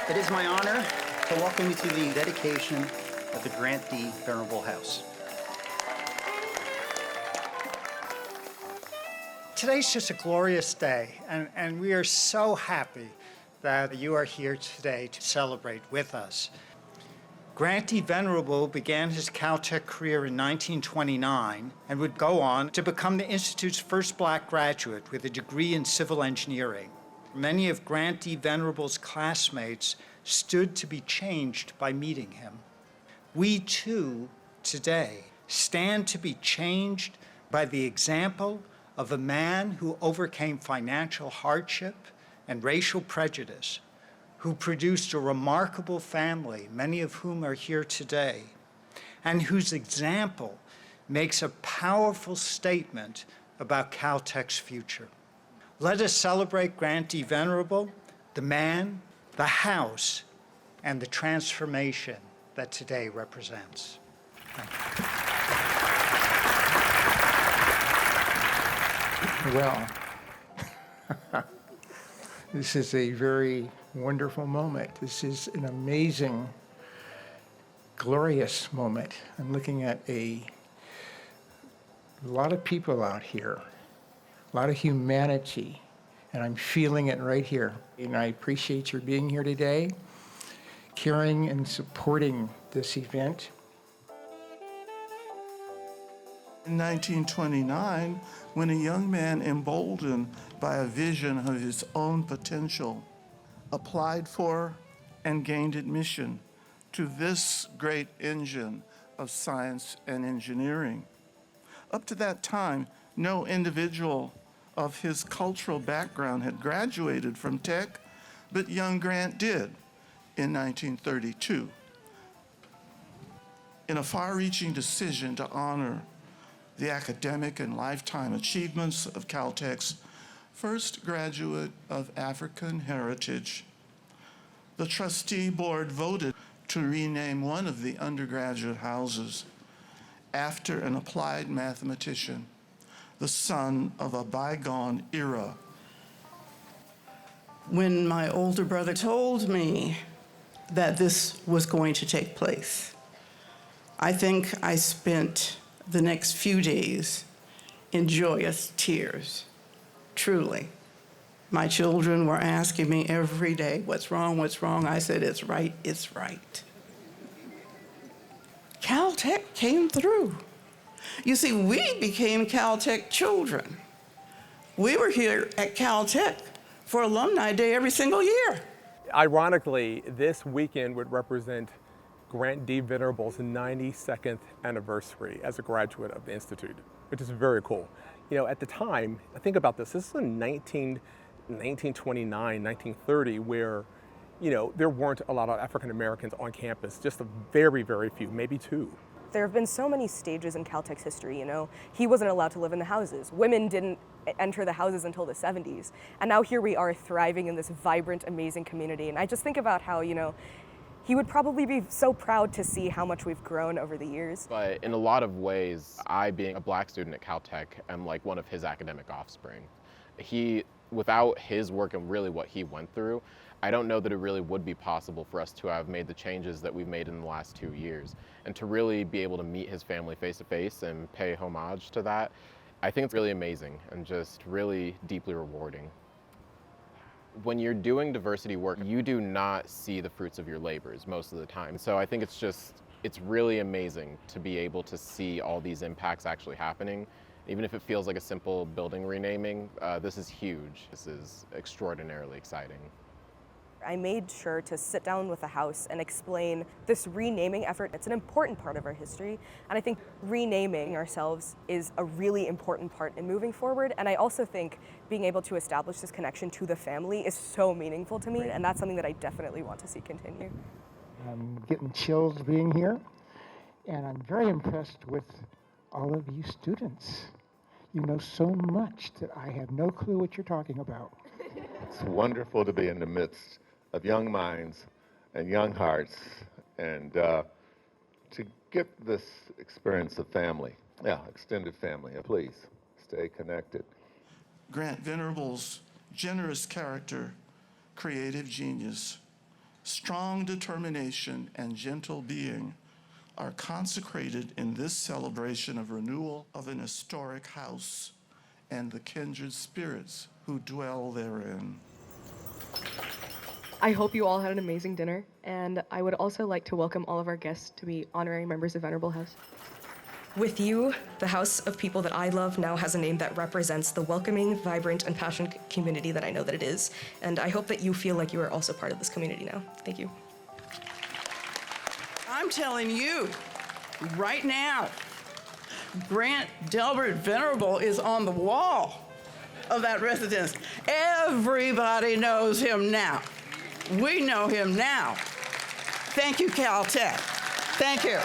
It is my honor to welcome you to the dedication of the Grant D. Venerable House. Today's just a glorious day, and we are so happy that you are here today to celebrate with us. Grant D. Venerable began his Caltech career in 1929 and would go on to become the Institute's first Black graduate with a degree in civil engineering. Many of Grant D. Venerable's classmates stood to be changed by meeting him. We too, today, stand to be changed by the example of a man who overcame financial hardship and racial prejudice, who produced a remarkable family, many of whom are here today, and whose example makes a powerful statement about Caltech's future. Let us celebrate Grant D. Venerable, the man, the house, and the transformation that today represents. Thank you. Well, this is a very wonderful moment. This is an amazing, glorious moment. I'm looking at a lot of people out here, a lot of humanity, and I'm feeling it right here. And I appreciate your being here today, caring and supporting this event. In 1929, when a young man emboldened by a vision of his own potential applied for and gained admission to this great engine of science and engineering. Up to that time, no individual of his cultural background had graduated from Tech, but young Grant did in 1932. In a far-reaching decision to honor the academic and lifetime achievements of Caltech's first graduate of African heritage, the trustee board voted to rename one of the undergraduate houses after an applied mathematician, the son of a bygone era. When my older brother told me that this was going to take place, I think I spent the next few days in joyous tears, truly. My children were asking me every day, what's wrong, what's wrong? I said, it's right, it's right. Caltech came through. You see, we became Caltech children. We were here at Caltech for Alumni Day every single year. Ironically, this weekend would represent Grant D. Venerable's 92nd anniversary as a graduate of the Institute, which is very cool. You know, at the time, think about this is in 1929, 1930, where, you know, there weren't a lot of African Americans on campus, just a very, very few, maybe two. There have been so many stages in Caltech's history, you know. He wasn't allowed to live in the houses. Women didn't enter the houses until the 70s. And now here we are thriving in this vibrant, amazing community. And I just think about how, you know, he would probably be so proud to see how much we've grown over the years. But in a lot of ways, I, being a Black student at Caltech, am like one of his academic offspring. Without his work and really what he went through, I don't know that it really would be possible for us to have made the changes that we've made in the last 2 years. And to really be able to meet his family face to face and pay homage to that, I think it's really amazing and just really deeply rewarding. When you're doing diversity work, you do not see the fruits of your labors most of the time. So I think it's really amazing to be able to see all these impacts actually happening. Even if it feels like a simple building renaming, this is huge. This is extraordinarily exciting. I made sure to sit down with the House and explain this renaming effort. It's an important part of our history, and I think renaming ourselves is a really important part in moving forward. And I also think being able to establish this connection to the family is so meaningful to me, and that's something that I definitely want to see continue. I'm getting chills being here, and I'm very impressed with all of you students. You know so much that I have no clue what you're talking about. It's wonderful to be in the midst of young minds and young hearts, and to get this experience of family, extended family. Please stay connected. Grant Venerable's generous character, creative genius, strong determination, and gentle being are consecrated in this celebration of renewal of an historic house and the kindred spirits who dwell therein. I hope you all had an amazing dinner, and I would also like to welcome all of our guests to be honorary members of Venerable House. With you, the house of people that I love now has a name that represents the welcoming, vibrant, and passionate community that I know that it is. And I hope that you feel like you are also part of this community now. Thank you. I'm telling you, right now, Grant Delbert Venerable is on the wall of that residence. Everybody knows him now. We know him now. Thank you, Caltech. Thank you.